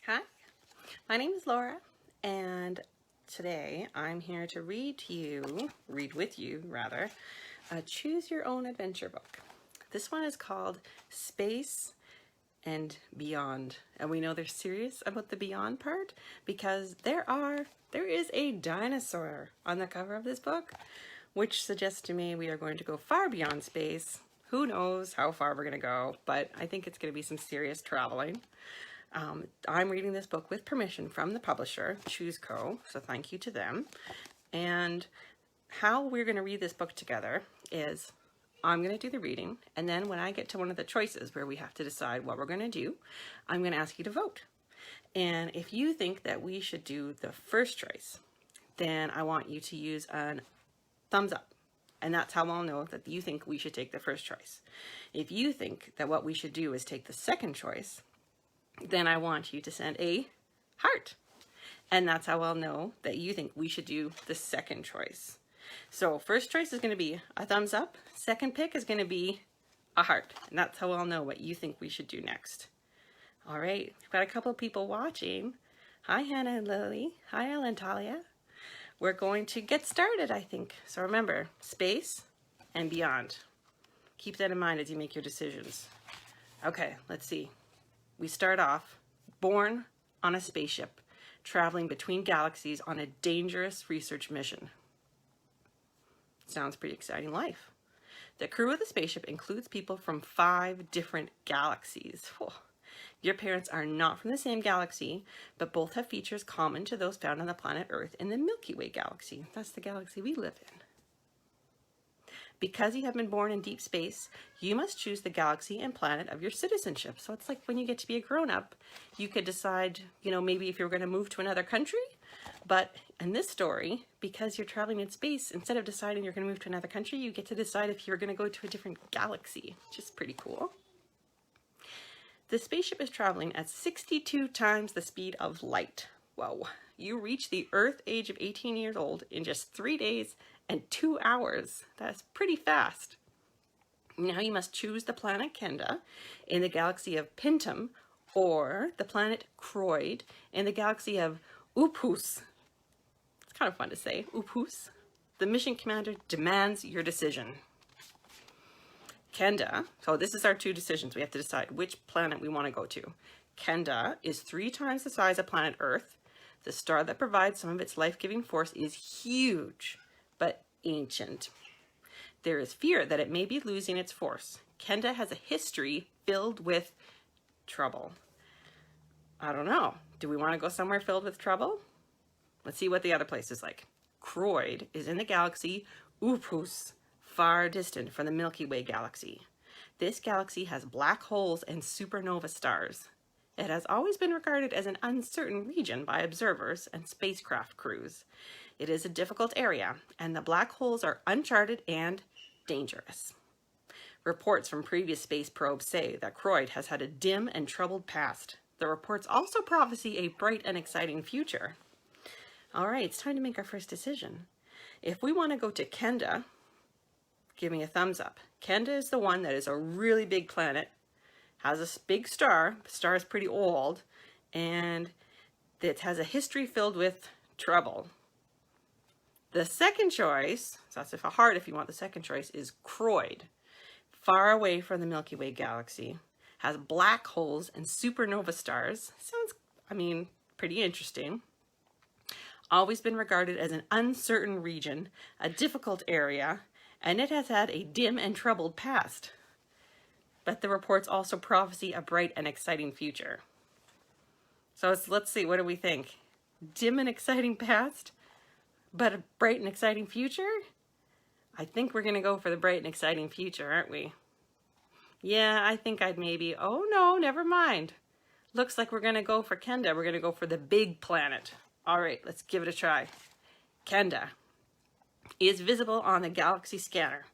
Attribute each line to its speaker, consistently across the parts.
Speaker 1: Hi, my name is Laura, and today I'm here to read with you rather, a Choose Your Own Adventure book. This one is called Space and Beyond, and we know they're serious about the beyond part because there is a dinosaur on the cover of this book, which suggests to me we are going to go far beyond space. Who knows how far we're going to go, but I think it's going to be some serious traveling. I'm reading this book with permission from the publisher, Choose Co., so thank you to them. And how we're going to read this book together is I'm going to do the reading, and then when I get to one of the choices where we have to decide what we're going to do, I'm going to ask you to vote. And if you think that we should do the first choice, then I want you to use a thumbs up. And that's how I'll know that you think we should take the first choice. If you think that what we should do is take the second choice, then I want you to send a heart. And that's how I'll know that you think we should do the second choice. So first choice is going to be a thumbs up. Second pick is going to be a heart. And that's how I'll know what you think we should do next. All right, we've got a couple of people watching. Hi, Hannah and Lily. Hi, Ellen and Talia. We're going to get started, I think. So remember, space and beyond. Keep that in mind as you make your decisions. Okay, let's see. We start off born on a spaceship, traveling between galaxies on a dangerous research mission. Sounds pretty exciting life. The crew of the spaceship includes people from 5 different galaxies. Whew. Your parents are not from the same galaxy, but both have features common to those found on the planet Earth in the Milky Way galaxy. That's the galaxy we live in. Because you have been born in deep space, you must choose the galaxy and planet of your citizenship. So it's like when you get to be a grown-up, you could decide, maybe if you're going to move to another country. But in this story, because you're traveling in space, instead of deciding you're going to move to another country, you get to decide if you're going to go to a different galaxy, which is pretty cool. The spaceship is traveling at 62 times the speed of light. Whoa. You reach the Earth age of 18 years old in just 3 days and 2 hours. That's pretty fast. Now you must choose the planet Kenda in the galaxy of Pintum or the planet Croyd in the galaxy of Upus. It's kind of fun to say, Upus. The mission commander demands your decision. Kenda, so this is our 2 decisions. We have to decide which planet we want to go to. Kenda is 3 times the size of planet Earth. The star that provides some of its life-giving force is huge, but ancient. There is fear that it may be losing its force. Kenda has a history filled with trouble. I don't know. Do we want to go somewhere filled with trouble? Let's see what the other place is like. Croyd is in the galaxy Upus, far distant from the Milky Way galaxy. This galaxy has black holes and supernova stars. It has always been regarded as an uncertain region by observers and spacecraft crews. It is a difficult area, and the black holes are uncharted and dangerous. Reports from previous space probes say that Croyd has had a dim and troubled past. The reports also prophesy a bright and exciting future. All right, it's time to make our first decision. If we want to go to Kenda, give me a thumbs up. Kenda is the one that is a really big planet, has a big star. The star is pretty old, and it has a history filled with trouble. The second choice, so that's a heart if you want the second choice, is Croyd. Far away from the Milky Way galaxy. Has black holes and supernova stars. Sounds, pretty interesting. Always been regarded as an uncertain region, a difficult area, and it has had a dim and troubled past. But the reports also prophesy a bright and exciting future. So let's see, what do we think? Dim and exciting past, but a bright and exciting future? I think we're gonna go for the bright and exciting future, aren't we? Yeah, I think oh no, never mind. Looks like we're gonna go for Kenda. We're gonna go for the big planet. All right, let's give it a try. Kenda is visible on the galaxy scanner.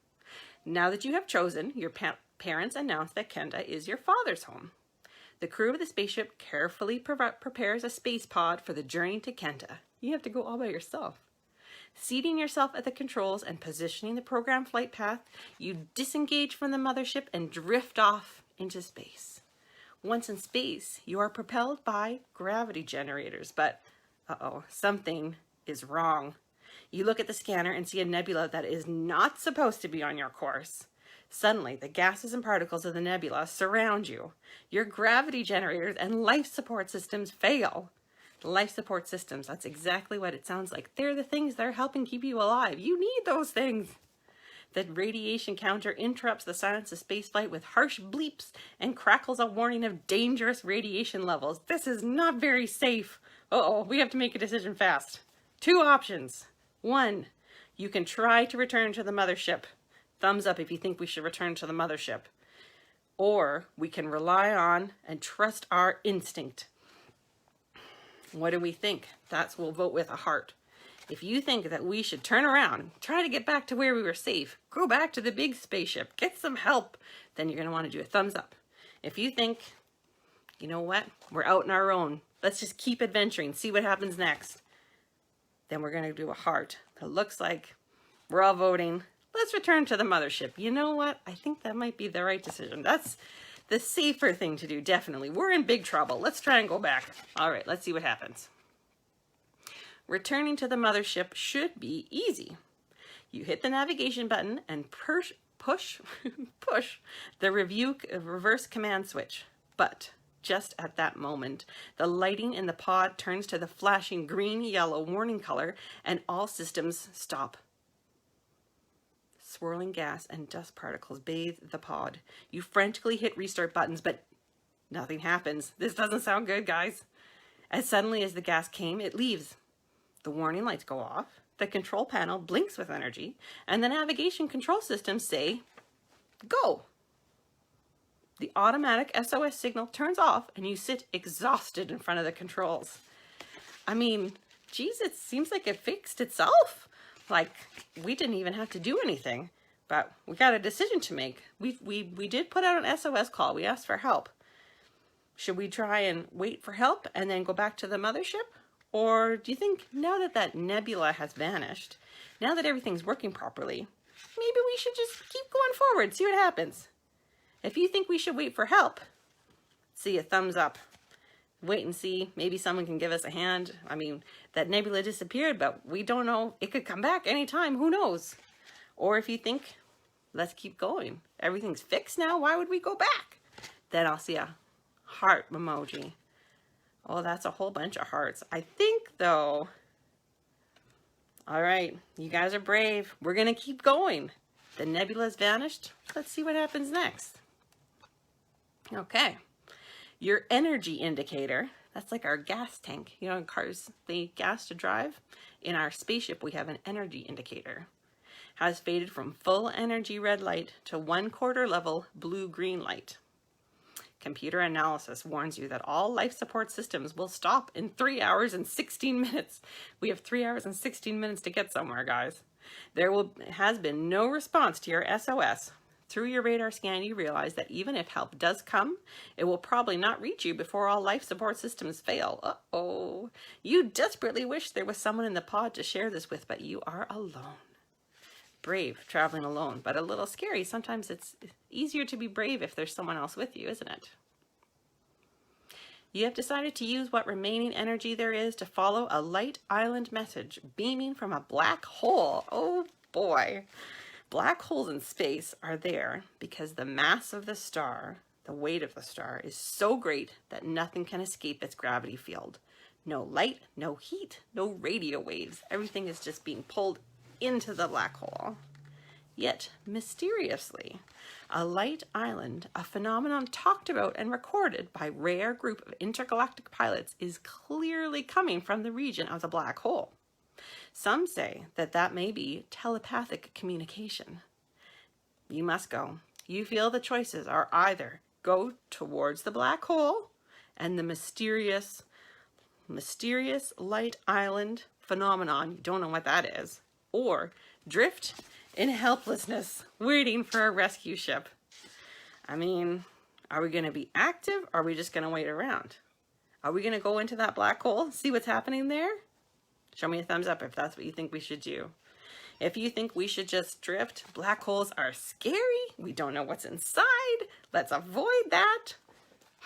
Speaker 1: Now that you have chosen, your parents announce that Kenda is your father's home. The crew of the spaceship carefully prepares a space pod for the journey to Kenda. You have to go all by yourself. Seating yourself at the controls and positioning the program flight path, you disengage from the mothership and drift off into space. Once in space, you are propelled by gravity generators, but uh-oh, something is wrong. You look at the scanner and see a nebula that is not supposed to be on your course. Suddenly, the gases and particles of the nebula surround you. Your gravity generators and life support systems fail. Life support systems, that's exactly what it sounds like. They're the things that are helping keep you alive. You need those things. The radiation counter interrupts the silence of spaceflight with harsh bleeps and crackles a warning of dangerous radiation levels. This is not very safe. Uh-oh, we have to make a decision fast. 2 options. 1, you can try to return to the mothership. Thumbs up if you think we should return to the mothership. Or we can rely on and trust our instinct. What do we think? We'll vote with a heart. If you think that we should turn around, try to get back to where we were safe, go back to the big spaceship, get some help, then you're going to want to do a thumbs up. If you think, you know what, we're out on our own, let's just keep adventuring, see what happens next, then we're going to do a heart. It looks like we're all voting. Let's return to the mothership. You know what? I think that might be the right decision. That's the safer thing to do, definitely. We're in big trouble. Let's try and go back. All right, let's see what happens. Returning to the mothership should be easy. You hit the navigation button and push the reverse command switch. But just at that moment, the lighting in the pod turns to the flashing green-yellow warning color and all systems stop. Swirling gas and dust particles bathe the pod. You frantically hit restart buttons, but nothing happens. This doesn't sound good, guys. As suddenly as the gas came, it leaves. The warning lights go off, the control panel blinks with energy, and the navigation control systems say, go. The automatic SOS signal turns off and you sit exhausted in front of the controls. I mean, geez, it seems like it fixed itself. Like, we didn't even have to do anything, but we got a decision to make. We did put out an SOS call. We asked for help. Should we try and wait for help and then go back to the mothership? Or do you think now that that nebula has vanished, now that everything's working properly, maybe we should just keep going forward, see what happens? If you think we should wait for help, see a thumbs up. Wait and see, maybe someone can give us a hand. I mean, that nebula disappeared, but we don't know. It could come back anytime, who knows? Or if you think, let's keep going. Everything's fixed now, why would we go back? Then I'll see a heart emoji. Oh, that's a whole bunch of hearts. I think, though, all right, you guys are brave. We're going to keep going. The nebula's vanished. Let's see what happens next. Okay. Your energy indicator, that's like our gas tank. You know, in cars, they need gas to drive. In our spaceship, we have an energy indicator. Has faded from full energy red light to 1/4 level blue-green light. Computer analysis warns you that all life support systems will stop in 3 hours and 16 minutes. We have 3 hours and 16 minutes to get somewhere, guys. There has been no response to your SOS. Through your radar scan, you realize that even if help does come, it will probably not reach you before all life support systems fail. Uh-oh. You desperately wish there was someone in the pod to share this with, but you are alone. Brave traveling alone, but a little scary. Sometimes it's easier to be brave if there's someone else with you, isn't it? You have decided to use what remaining energy there is to follow a light island message beaming from a black hole. Oh boy. Black holes in space are there because the mass of the star, the weight of the star, is so great that nothing can escape its gravity field. No light, no heat, no radio waves. Everything is just being pulled into the black hole. Yet, mysteriously, a light island, a phenomenon talked about and recorded by a rare group of intergalactic pilots, is clearly coming from the region of the black hole. Some say that that may be telepathic communication. You must go. You feel the choices are either go towards the black hole and the mysterious light island phenomenon, you don't know what that is, or drift in helplessness, waiting for a rescue ship. I mean, are we going to be active or are we just going to wait around? Are we going to go into that black hole, see what's happening there? Show me a thumbs up if that's what you think we should do. If you think we should just drift, black holes are scary. We don't know what's inside. Let's avoid that.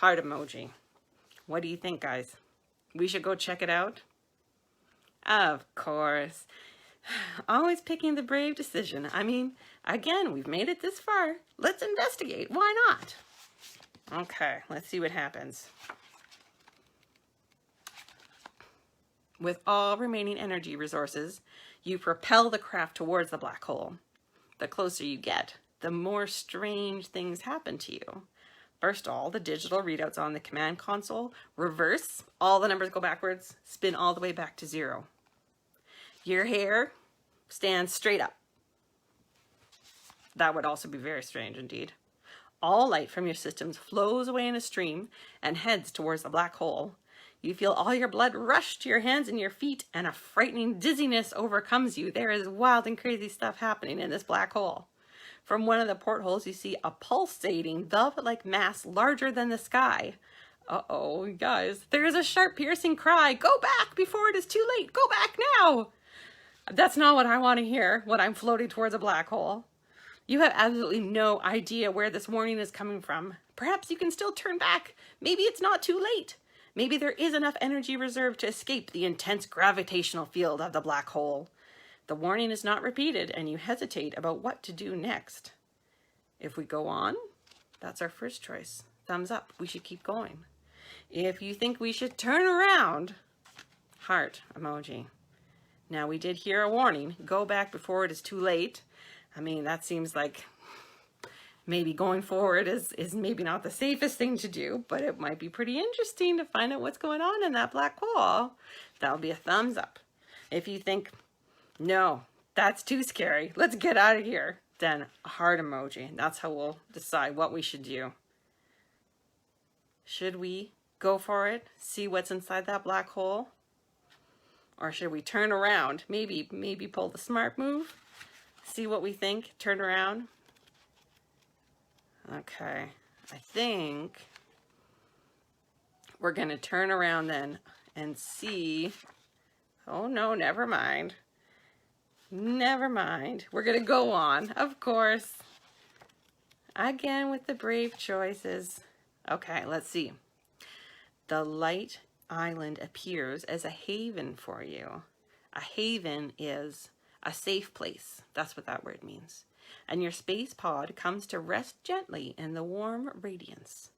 Speaker 1: heart emoji. What do you think, guys? We should go check it out? Of course. Always picking the brave decision. I mean, again, we've made it this far. Let's investigate. Why not? Okay, let's see what happens. With all remaining energy resources, you propel the craft towards the black hole. The closer you get, the more strange things happen to you. First, all the digital readouts on the command console reverse, all the numbers go backwards, spin all the way back to 0. Your hair stands straight up. That would also be very strange indeed. All light from your systems flows away in a stream and heads towards the black hole. You feel all your blood rush to your hands and your feet, and a frightening dizziness overcomes you. There is wild and crazy stuff happening in this black hole. From one of the portholes, you see a pulsating, velvet-like mass larger than the sky. Uh-oh, guys, there is a sharp, piercing cry. Go back before it is too late. Go back now. That's not what I want to hear when I'm floating towards a black hole. You have absolutely no idea where this warning is coming from. Perhaps you can still turn back. Maybe it's not too late. Maybe there is enough energy reserved to escape the intense gravitational field of the black hole. The warning is not repeated, and you hesitate about what to do next. If we go on, that's our first choice. Thumbs up, we should keep going. If you think we should turn around, heart emoji. Now, we did hear a warning. Go back before it is too late. I mean, that seems like maybe going forward is maybe not the safest thing to do, but it might be pretty interesting to find out what's going on in that black hole. That'll be a thumbs up. If you think, no, that's too scary, let's get out of here, then a heart emoji. That's how we'll decide what we should do. Should we go for it, see what's inside that black hole? Or should we turn around, maybe pull the smart move, see what we think, turn around? Okay, I think we're gonna turn around then and see. Oh no, never mind. Never mind. We're gonna go on, of course. Again with the brave choices. Okay, let's see. The light island appears as a haven for you. A haven is a safe place. That's what that word means. And your space pod comes to rest gently in the warm radiance.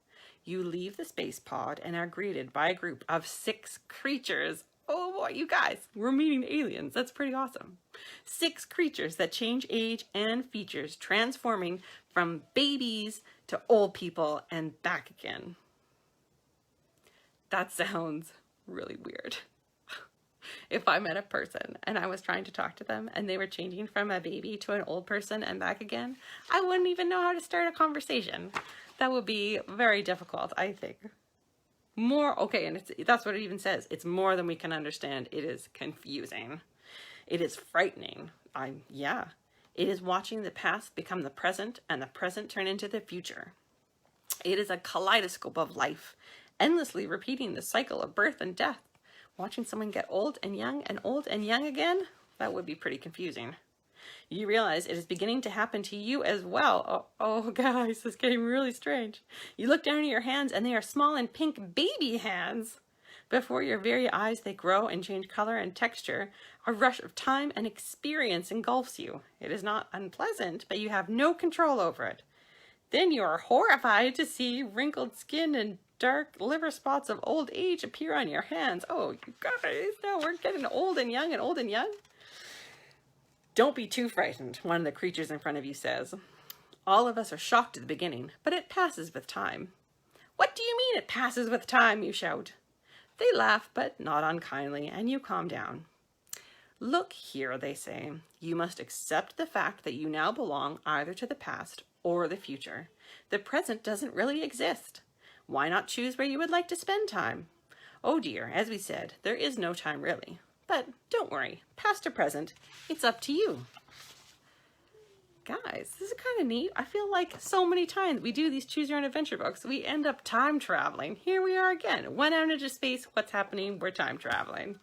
Speaker 1: You leave the space pod and are greeted by a group of 6 creatures. Oh boy, you guys, we're meeting aliens. That's pretty awesome. 6 creatures that change age and features, transforming from babies to old people and back again. That sounds really weird. If I met a person and I was trying to talk to them and they were changing from a baby to an old person and back again, I wouldn't even know how to start a conversation. That would be very difficult, I think. Okay, and that's what it even says. It's more than we can understand. It is confusing. It is frightening. Yeah. It is watching the past become the present and the present turn into the future. It is a kaleidoscope of life, endlessly repeating the cycle of birth and death. Watching someone get old and young and old and young again, that would be pretty confusing. You realize it is beginning to happen to you as well. Oh guys, it's getting really strange. You look down at your hands and they are small and pink baby hands. Before your very eyes, they grow and change color and texture. A rush of time and experience engulfs you. It is not unpleasant, but you have no control over it. Then you are horrified to see wrinkled skin and dark liver spots of old age appear on your hands. Oh, you guys, now we're getting old and young and old and young. Don't be too frightened, one of the creatures in front of you says. All of us are shocked at the beginning, but it passes with time. What do you mean it passes with time, you shout. They laugh, but not unkindly, and you calm down. Look here, they say. You must accept the fact that you now belong either to the past or the future. The present doesn't really exist. Why not choose where you would like to spend time? Oh dear, as we said, there is no time really. But don't worry, past or present, it's up to you. Guys, this is kind of neat. I feel like so many times we do these choose your own adventure books, we end up time traveling. Here we are again. Went out into space. What's happening? We're time traveling.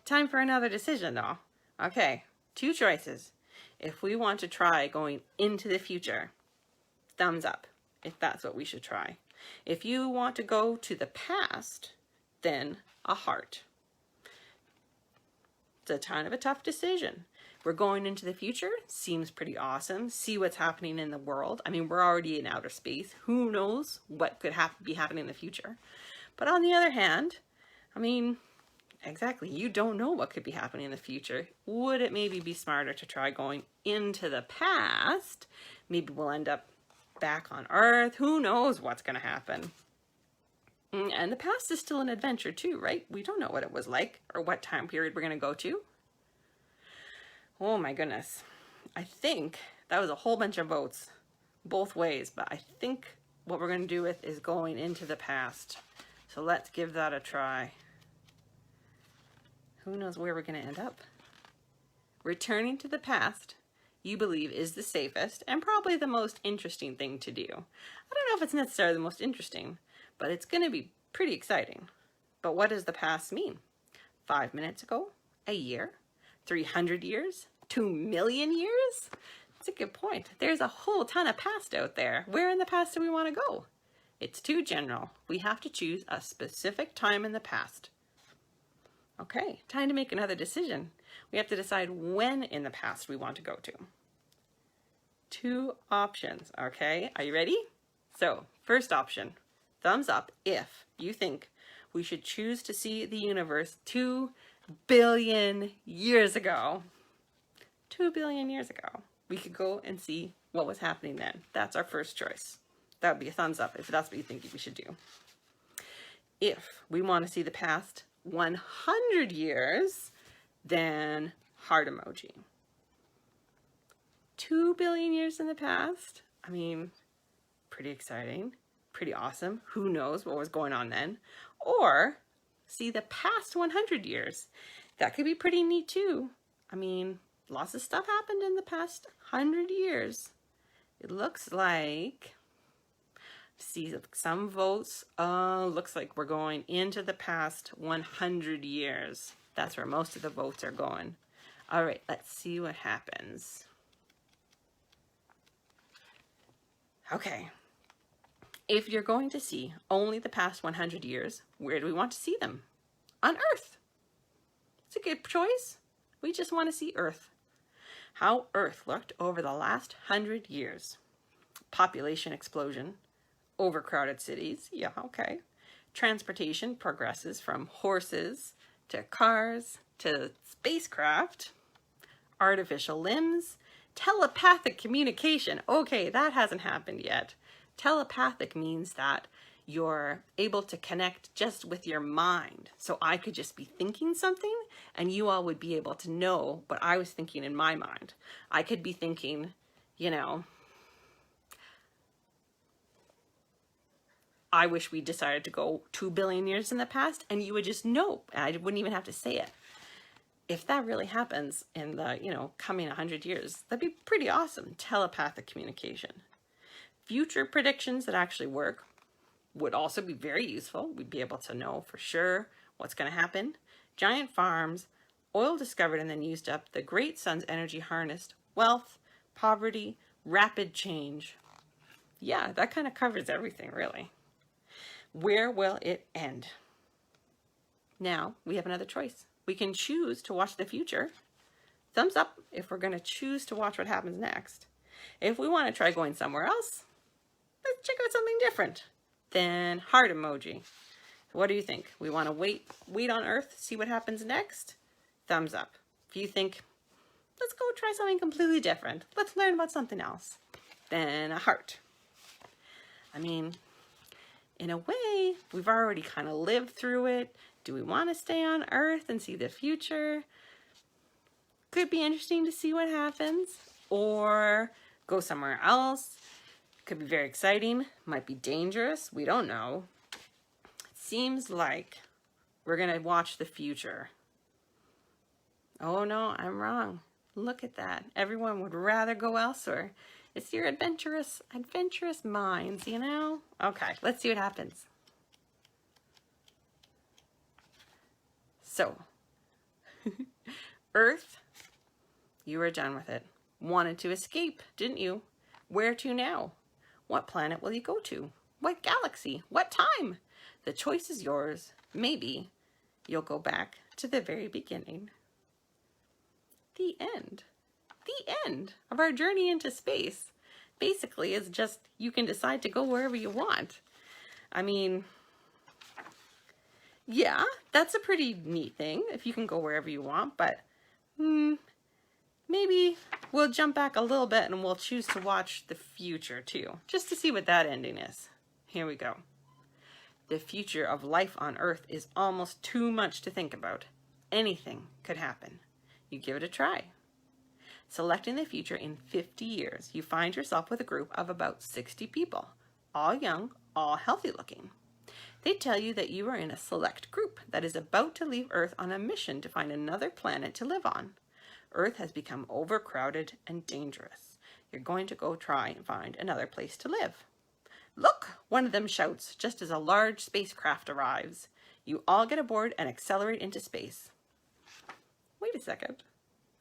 Speaker 1: Time for another decision though. Okay, 2 choices. If we want to try going into the future, thumbs up if that's what we should try. If you want to go to the past, then a heart. It's a kind of a tough decision. We're going into the future, seems pretty awesome. See what's happening in the world. I mean, we're already in outer space. Who knows what could be happening in the future? But on the other hand, I mean, exactly, you don't know what could be happening in the future. Would it maybe be smarter to try going into the past? Maybe we'll end up back on Earth. Who knows what's going to happen? And the past is still an adventure too, right? We don't know what it was like or what time period we're going to go to. Oh my goodness. I think that was a whole bunch of votes both ways, but I think what we're going to do with is going into the past. So let's give that a try. Who knows where we're going to end up? Returning to the past, you believe, is the safest and probably the most interesting thing to do. I don't know if it's necessarily the most interesting, but it's going to be pretty exciting. But what does the past mean? 5 minutes ago? A year? 300 years? 2 million years? That's a good point. There's a whole ton of past out there. Where in the past do we want to go? It's too general. We have to choose a specific time in the past. Okay, time to make another decision. We have to decide when in the past we want to go to. 2 options, okay? Are you ready? So, first option, thumbs up if you think we should choose to see the universe 2 billion years ago. 2 billion years ago. We could go and see what was happening then. That's our first choice. That would be a thumbs up if that's what you think we should do. If we want to see the past 100 years, then heart emoji. 2 billion years in the past? I mean, pretty exciting, pretty awesome. Who knows what was going on then? Or see the past 100 years. That could be pretty neat too. I mean, lots of stuff happened in the past 100 years. It looks like, see some votes, looks like we're going into the past 100 years. That's where most of the votes are going. All right, let's see what happens. Okay, if you're going to see only the past 100 years, where do we want to see them? On Earth. It's a good choice. We just want to see Earth. How Earth looked over the last 100 years. Population explosion, overcrowded cities, yeah, okay. Transportation progresses from horses to cars to spacecraft, artificial limbs, telepathic communication. Okay, that hasn't happened yet. Telepathic means that you're able to connect just with your mind. So I could just be thinking something and you all would be able to know what I was thinking in my mind. I could be thinking, you know, I wish we decided to go 2 billion years in the past, and you would just know. I wouldn't even have to say it. If that really happens in the, coming 100 years, that'd be pretty awesome. Telepathic communication. Future predictions that actually work would also be very useful. We'd be able to know for sure what's going to happen. Giant farms, oil discovered and then used up, the great sun's energy harnessed, wealth, poverty, rapid change. Yeah, that kind of covers everything, really. Where will it end? Now we have another choice. We can choose to watch the future. Thumbs up if we're going to choose to watch what happens next. If we want to try going somewhere else, let's check out something different. Then heart emoji. What do you think? We want to wait on Earth, see what happens next? Thumbs up. If you think, let's go try something completely different. Let's learn about something else. Then a heart. I mean, in a way, we've already kind of lived through it. Do we want to stay on Earth and see the future? Could be interesting to see what happens. Or go somewhere else. Could be very exciting. Might be dangerous. We don't know. It seems like we're going to watch the future. Oh no, I'm wrong. Look at that. Everyone would rather go elsewhere. It's your adventurous minds, you know? Okay, let's see what happens. So, Earth, you were done with it. Wanted to escape, didn't you? Where to now? What planet will you go to? What galaxy? What time? The choice is yours. Maybe you'll go back to the very beginning. The end. The end of our journey into space. Basically, it's just you can decide to go wherever you want. I mean, yeah, that's a pretty neat thing if you can go wherever you want, but maybe we'll jump back a little bit and we'll choose to watch the future too, just to see what that ending is. Here we go. The future of life on Earth is almost too much to think about. Anything could happen. You give it a try. Selecting the future in 50 years, you find yourself with a group of about 60 people, all young, all healthy looking. They tell you that you are in a select group that is about to leave Earth on a mission to find another planet to live on. Earth has become overcrowded and dangerous. You're going to go try and find another place to live. Look, one of them shouts just as a large spacecraft arrives. You all get aboard and accelerate into space. Wait a second.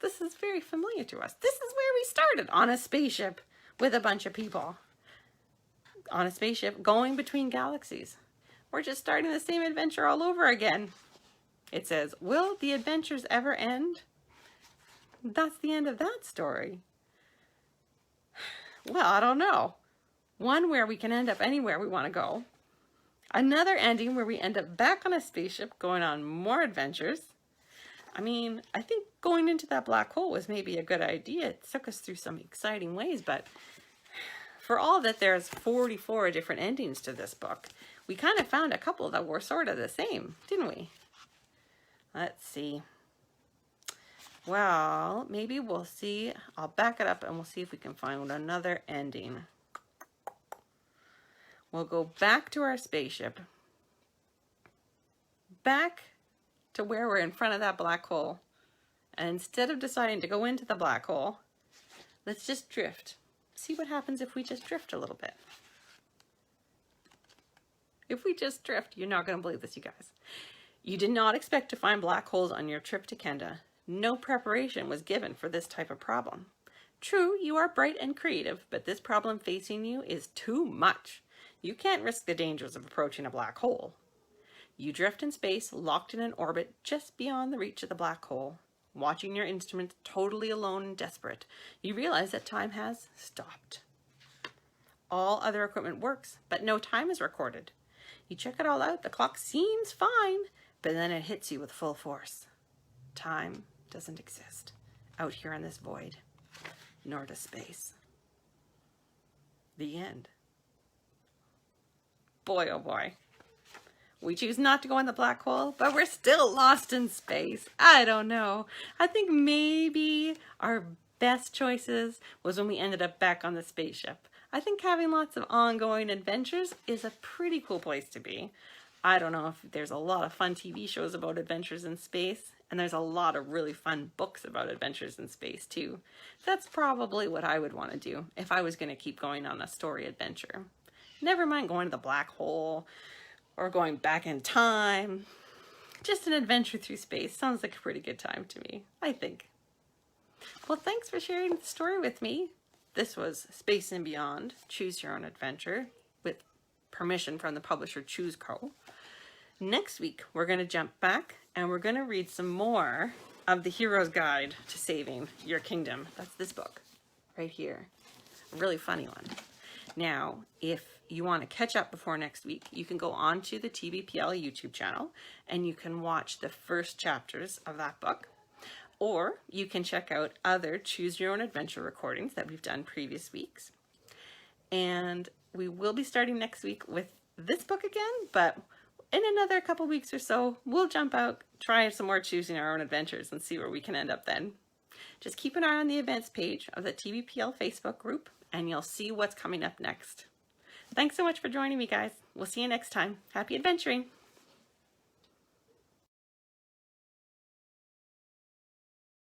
Speaker 1: This is very familiar to us. This is where we started, on a spaceship with a bunch of people. On a spaceship going between galaxies. We're just starting the same adventure all over again. It says, will the adventures ever end? That's the end of that story. Well, I don't know. One where we can end up anywhere we want to go. Another ending where we end up back on a spaceship going on more adventures. I mean, I think going into that black hole was maybe a good idea. It took us through some exciting ways, but for all that there's 44 different endings to this book, we kind of found a couple that were sort of the same, didn't we? Let's see. Well, maybe we'll see. I'll back it up and we'll see if we can find another ending. We'll go back to our spaceship. Back to where we're in front of that black hole. And instead of deciding to go into the black hole, let's just drift. See what happens if we just drift a little bit. If we just drift, you're not going to believe this, you guys. You did not expect to find black holes on your trip to Kenda. No preparation was given for this type of problem. True, you are bright and creative, but this problem facing you is too much. You can't risk the dangers of approaching a black hole. You drift in space, locked in an orbit just beyond the reach of the black hole. Watching your instrument totally alone and desperate, you realize that time has stopped. All other equipment works, but no time is recorded. You check it all out, the clock seems fine, but then it hits you with full force. Time doesn't exist out here in this void, nor does space. The end. Boy, oh boy. We choose not to go in the black hole, but we're still lost in space. I don't know. I think maybe our best choices was when we ended up back on the spaceship. I think having lots of ongoing adventures is a pretty cool place to be. I don't know if there's a lot of fun TV shows about adventures in space, and there's a lot of really fun books about adventures in space too. That's probably what I would want to do if I was going to keep going on a story adventure. Never mind going to the black hole or going back in time. Just an adventure through space sounds like a pretty good time to me, I think. Well, thanks for sharing the story with me. This was Space and Beyond, Choose Your Own Adventure, with permission from the publisher Choose Co. Next week, we're going to jump back and we're going to read some more of The Hero's Guide to Saving Your Kingdom. That's this book right here. A really funny one. Now, if you want to catch up before next week, you can go on to the TBPL YouTube channel and you can watch the first chapters of that book. Or you can check out other Choose Your Own Adventure recordings that we've done previous weeks. And we will be starting next week with this book again, but in another couple weeks or so, we'll jump out, try some more Choosing Our Own Adventures and see where we can end up then. Just keep an eye on the events page of the TBPL Facebook group and you'll see what's coming up next. Thanks so much for joining me, guys. We'll see you next time. Happy adventuring!